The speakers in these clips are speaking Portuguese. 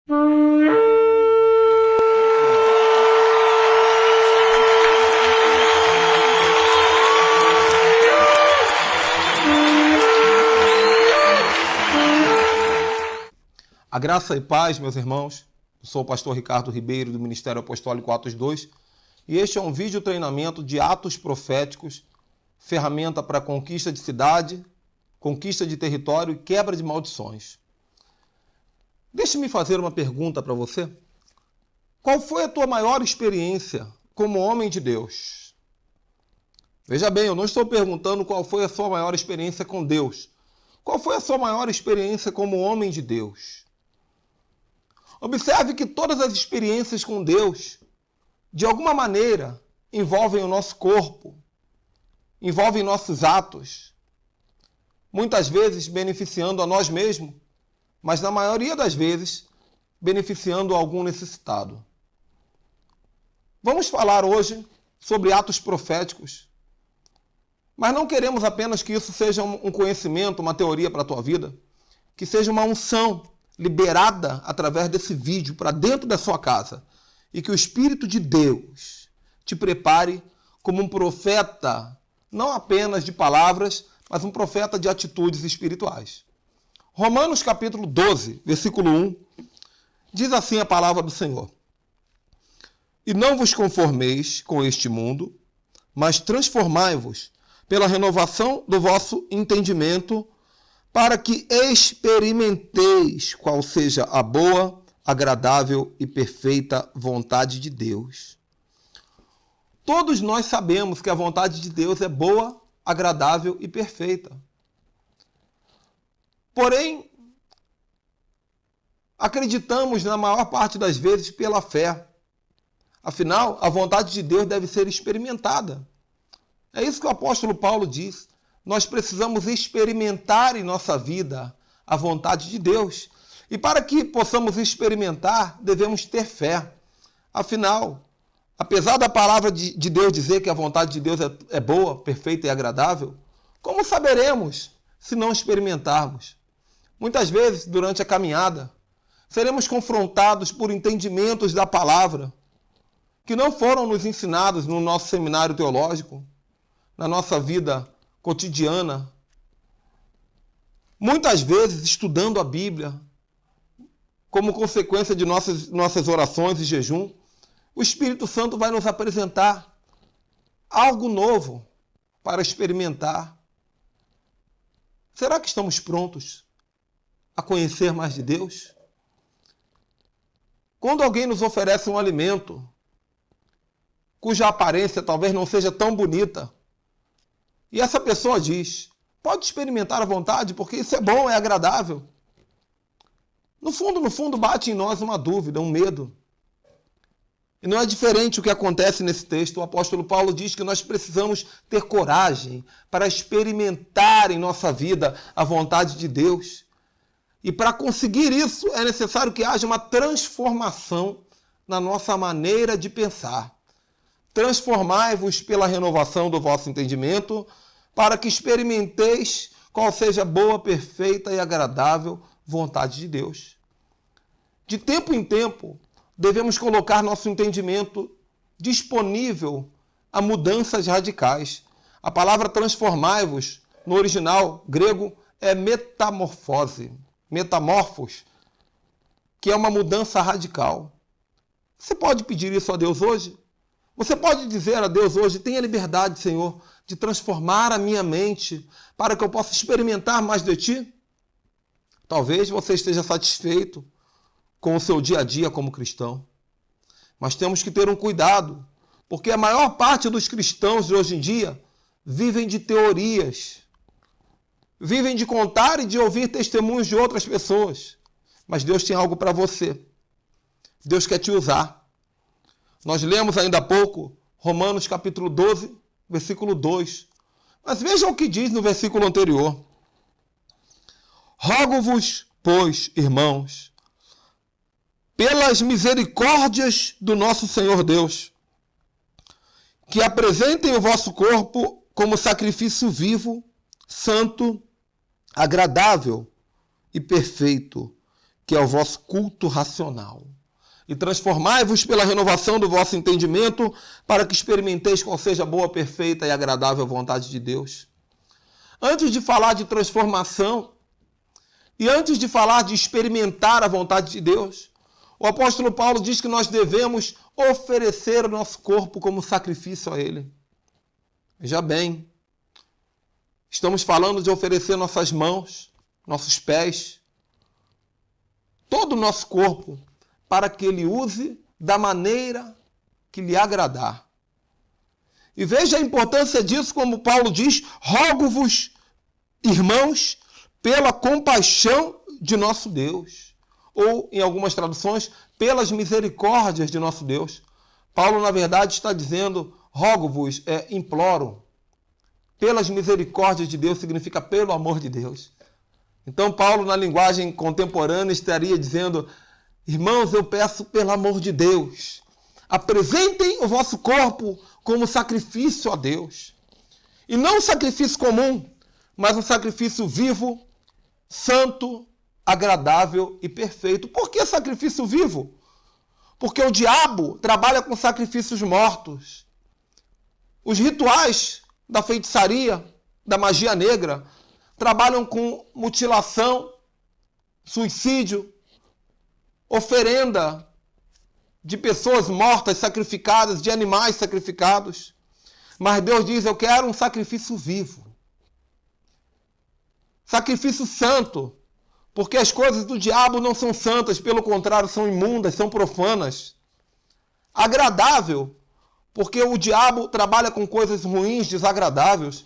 A graça e paz, meus irmãos. Eu sou o pastor Ricardo Ribeiro, do Ministério Apostólico Atos 2, e este é um vídeo treinamento de atos proféticos, ferramenta para conquista de cidade, conquista de território e quebra de maldições. Deixe-me fazer uma pergunta para você. Qual foi a tua maior experiência como homem de Deus? Veja bem, eu não estou perguntando qual foi a sua maior experiência com Deus. Qual foi a sua maior experiência como homem de Deus? Observe que todas as experiências com Deus, de alguma maneira, envolvem o nosso corpo, envolvem nossos atos, muitas vezes beneficiando a nós mesmos, mas na maioria das vezes beneficiando algum necessitado. Vamos falar hoje sobre atos proféticos, mas não queremos apenas que isso seja um conhecimento, uma teoria para a tua vida, que seja uma unção liberada através desse vídeo para dentro da sua casa e que o Espírito de Deus te prepare como um profeta, não apenas de palavras, mas um profeta de atitudes espirituais. Romanos capítulo 12, versículo 1, diz assim a palavra do Senhor: E não vos conformeis com este mundo, mas transformai-vos pela renovação do vosso entendimento, para que experimenteis qual seja a boa, agradável e perfeita vontade de Deus. Todos nós sabemos que a vontade de Deus é boa, agradável e perfeita. Porém, acreditamos na maior parte das vezes pela fé. Afinal, a vontade de Deus deve ser experimentada. É isso que o apóstolo Paulo diz. Nós precisamos experimentar em nossa vida a vontade de Deus. E para que possamos experimentar, devemos ter fé. Afinal, apesar da palavra de Deus dizer que a vontade de Deus é boa, perfeita e agradável, como saberemos se não experimentarmos? Muitas vezes, durante a caminhada, seremos confrontados por entendimentos da palavra que não foram nos ensinados no nosso seminário teológico, na nossa vida cotidiana, muitas vezes estudando a Bíblia, como consequência de nossas orações e jejum, o Espírito Santo vai nos apresentar algo novo para experimentar. Será que estamos prontos a conhecer mais de Deus? Quando alguém nos oferece um alimento cuja aparência talvez não seja tão bonita, e essa pessoa diz: pode experimentar à vontade, porque isso é bom, é agradável. No fundo, bate em nós uma dúvida, um medo. E não é diferente o que acontece nesse texto. O apóstolo Paulo diz que nós precisamos ter coragem para experimentar em nossa vida a vontade de Deus. E para conseguir isso, é necessário que haja uma transformação na nossa maneira de pensar. Transformai-vos pela renovação do vosso entendimento, para que experimenteis qual seja a boa, perfeita e agradável vontade de Deus. De tempo em tempo, devemos colocar nosso entendimento disponível a mudanças radicais. A palavra transformai-vos, no original grego, é metamorfose, metamorfos, que é uma mudança radical. Você pode pedir isso a Deus hoje? Você pode dizer a Deus hoje: tenha liberdade, Senhor, de transformar a minha mente para que eu possa experimentar mais de Ti? Talvez você esteja satisfeito com o seu dia a dia como cristão. Mas temos que ter um cuidado, porque a maior parte dos cristãos de hoje em dia vivem de teorias, vivem de contar e de ouvir testemunhos de outras pessoas. Mas Deus tem algo para você. Deus quer te usar. Nós lemos ainda há pouco Romanos capítulo 12, versículo 2. Mas veja o que diz no versículo anterior. Rogo-vos, pois, irmãos, pelas misericórdias do nosso Senhor Deus, que apresentem o vosso corpo como sacrifício vivo, santo, agradável e perfeito. que é o vosso culto racional. E transformai-vos pela renovação do vosso entendimento, para que experimenteis qual seja a boa, perfeita e agradável vontade de Deus. Antes de falar de transformação, e antes de falar de experimentar a vontade de Deus, o apóstolo Paulo diz que nós devemos oferecer o nosso corpo como sacrifício a Ele. Veja bem, estamos falando de oferecer nossas mãos, nossos pés, todo o nosso corpo, para que Ele use da maneira que lhe agradar. E veja a importância disso, como Paulo diz: rogo-vos, irmãos, pela compaixão de nosso Deus. Ou, em algumas traduções, pelas misericórdias de nosso Deus. Paulo, na verdade, está dizendo, rogo-vos, imploro. Pelas misericórdias de Deus significa pelo amor de Deus. Então, Paulo, na linguagem contemporânea, estaria dizendo, irmãos, eu peço pelo amor de Deus, apresentem o vosso corpo como sacrifício a Deus. E não um sacrifício comum, mas um sacrifício vivo, santo, agradável e perfeito. Por que sacrifício vivo? Porque o diabo trabalha com sacrifícios mortos. Os rituais da feitiçaria, da magia negra, trabalham com mutilação, suicídio, oferenda de pessoas mortas, sacrificadas, de animais sacrificados. Mas Deus diz, eu quero um sacrifício vivo. Sacrifício santo, porque as coisas do diabo não são santas, pelo contrário, são imundas, são profanas. Agradável, porque o diabo trabalha com coisas ruins, desagradáveis.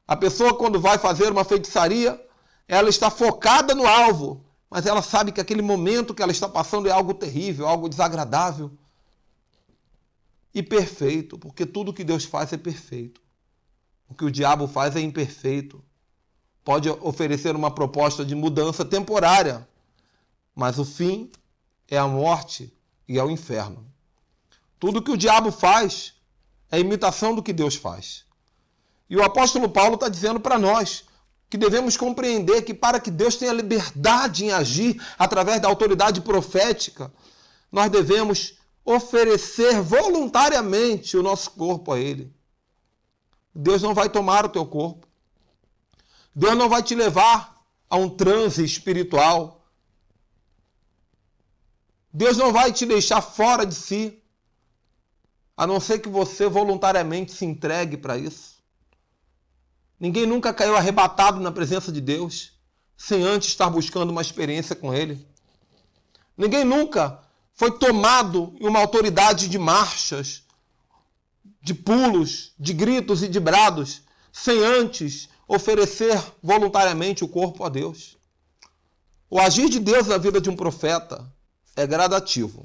A pessoa, quando vai fazer uma feitiçaria, ela está focada no alvo, mas ela sabe que aquele momento que ela está passando é algo terrível, algo desagradável. E perfeito, porque tudo que Deus faz é perfeito. O que o diabo faz é imperfeito. Pode oferecer uma proposta de mudança temporária, mas o fim é a morte e é o inferno. Tudo que o diabo faz é imitação do que Deus faz. E o apóstolo Paulo está dizendo para nós que devemos compreender que para que Deus tenha liberdade em agir através da autoridade profética, nós devemos oferecer voluntariamente o nosso corpo a Ele. Deus não vai tomar o teu corpo. Deus não vai te levar a um transe espiritual. Deus não vai te deixar fora de si, a não ser que você voluntariamente se entregue para isso. Ninguém nunca caiu arrebatado na presença de Deus, sem antes estar buscando uma experiência com Ele. Ninguém nunca foi tomado em uma autoridade de marchas, de pulos, de gritos e de brados, sem antes oferecer voluntariamente o corpo a Deus. O agir de Deus na vida de um profeta é gradativo.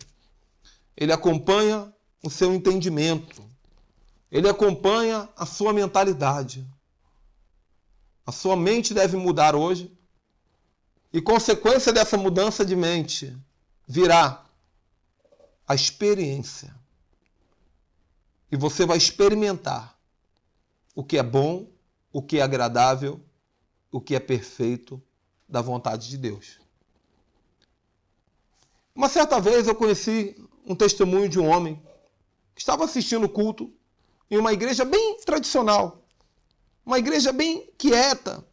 Ele acompanha o seu entendimento. Ele acompanha a sua mentalidade. A sua mente deve mudar hoje. E consequência dessa mudança de mente virá a experiência. E você vai experimentar o que é bom, o que é agradável, o que é perfeito da vontade de Deus. Uma certa vez eu conheci um testemunho de um homem que estava assistindo o culto em uma igreja bem tradicional, uma igreja bem quieta.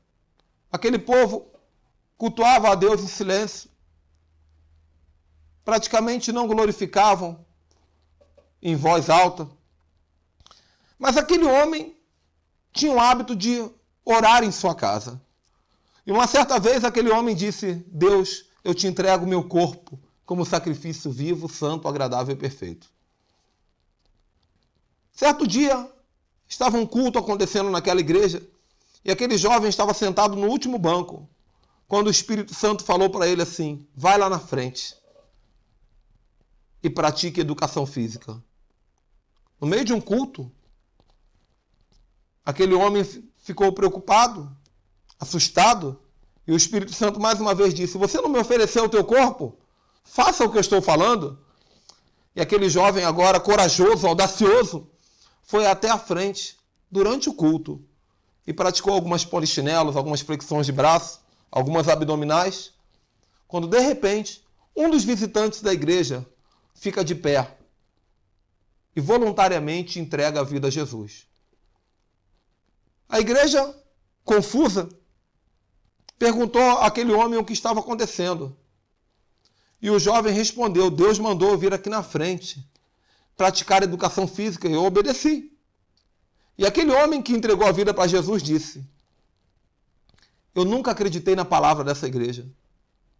Aquele povo cultuava a Deus em silêncio, praticamente não glorificavam em voz alta. Mas aquele homem tinha o hábito de orar em sua casa. E uma certa vez aquele homem disse, Deus, eu te entrego o meu corpo como sacrifício vivo, santo, agradável e perfeito. Certo dia, estava um culto acontecendo naquela igreja e aquele jovem estava sentado no último banco, quando o Espírito Santo falou para ele assim, vai lá na frente e pratique educação física. No meio de um culto, aquele homem ficou preocupado, assustado, e o Espírito Santo mais uma vez disse, você não me ofereceu o teu corpo? Faça o que eu estou falando. E aquele jovem agora, corajoso, audacioso, foi até a frente, durante o culto, e praticou algumas polichinelos, algumas flexões de braço, algumas abdominais. quando de repente um dos visitantes da igreja fica de pé e voluntariamente entrega a vida a Jesus. A igreja, confusa, perguntou àquele homem o que estava acontecendo. E o jovem respondeu: Deus mandou eu vir aqui na frente praticar educação física e eu obedeci. E aquele homem que entregou a vida para Jesus disse: eu nunca acreditei na palavra dessa igreja.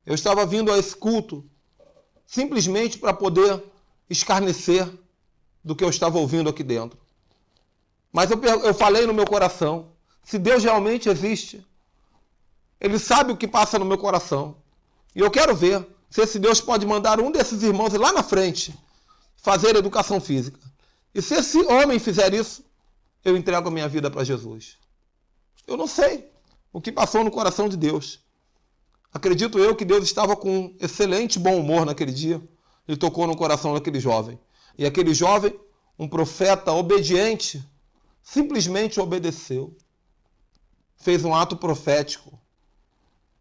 Eu estava vindo a esse culto simplesmente para poder escarnecer do que eu estava ouvindo aqui dentro. Mas eu falei no meu coração, se Deus realmente existe, Ele sabe o que passa no meu coração. E eu quero ver se esse Deus pode mandar um desses irmãos ir lá na frente fazer educação física. E se esse homem fizer isso, eu entrego a minha vida para Jesus. Eu não sei o que passou no coração de Deus. Acredito eu que Deus estava com um excelente bom humor naquele dia. Ele tocou no coração daquele jovem. E aquele jovem, um profeta obediente, simplesmente obedeceu. Fez um ato profético.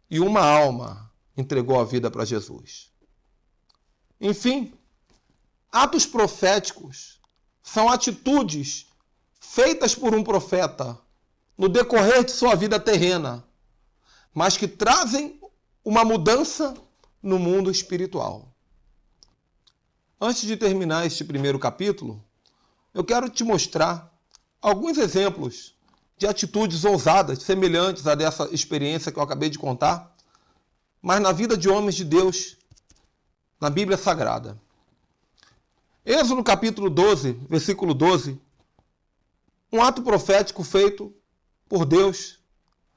E uma alma entregou a vida para Jesus. Enfim, atos proféticos são atitudes feitas por um profeta no decorrer de sua vida terrena, mas que trazem uma mudança no mundo espiritual. Antes de terminar este primeiro capítulo, eu quero te mostrar alguns exemplos de atitudes ousadas, semelhantes a dessa experiência que eu acabei de contar, mas na vida de homens de Deus, na Bíblia Sagrada. Êxodo capítulo 12, versículo 12, um ato profético feito por Deus,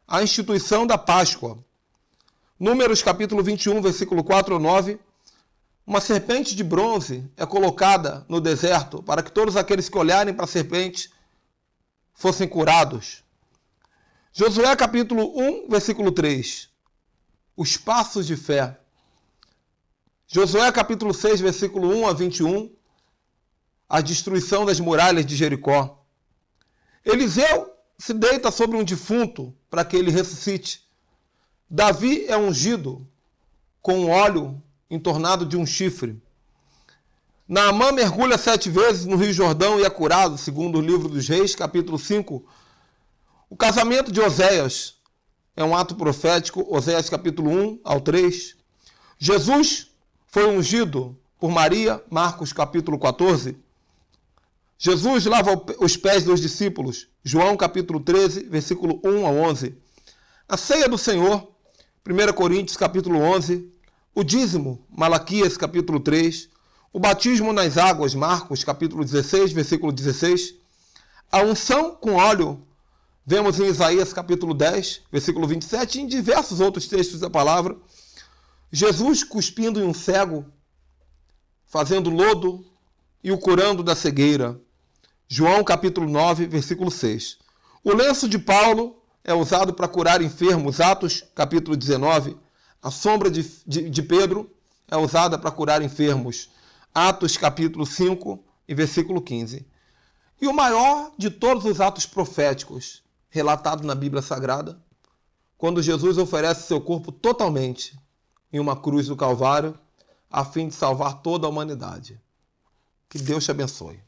a instituição da Páscoa. Números capítulo 21, versículo 4 ao 9, uma serpente de bronze é colocada no deserto para que todos aqueles que olharem para a serpente fossem curados. Josué capítulo 1, versículo 3, os passos de fé. Josué capítulo 6, versículo 1 a 21, a destruição das muralhas de Jericó. Eliseu se deita sobre um defunto para que ele ressuscite. Davi é ungido com um óleo entornado de um chifre. Naamã mergulha 7 vezes no Rio Jordão e é curado, segundo o livro dos Reis, capítulo 5. O casamento de Oséias é um ato profético, Oséias capítulo 1 ao 3. Jesus foi ungido por Maria, Marcos capítulo 14. Jesus lava os pés dos discípulos, João capítulo 13, versículo 1 a 11. A ceia do Senhor, 1 Coríntios capítulo 11. O dízimo, Malaquias capítulo 3. O batismo nas águas, Marcos capítulo 16, versículo 16. A unção com óleo, vemos em Isaías capítulo 10, versículo 27, e em diversos outros textos da palavra. Jesus cuspindo em um cego, fazendo lodo e o curando da cegueira. João capítulo 9, versículo 6. O lenço de Paulo é usado para curar enfermos, Atos capítulo 19. A sombra de Pedro é usada para curar enfermos, Atos capítulo 5 e versículo 15. E o maior de todos os atos proféticos relatado na Bíblia Sagrada, quando Jesus oferece seu corpo totalmente em uma cruz do Calvário, a fim de salvar toda a humanidade. Que Deus te abençoe.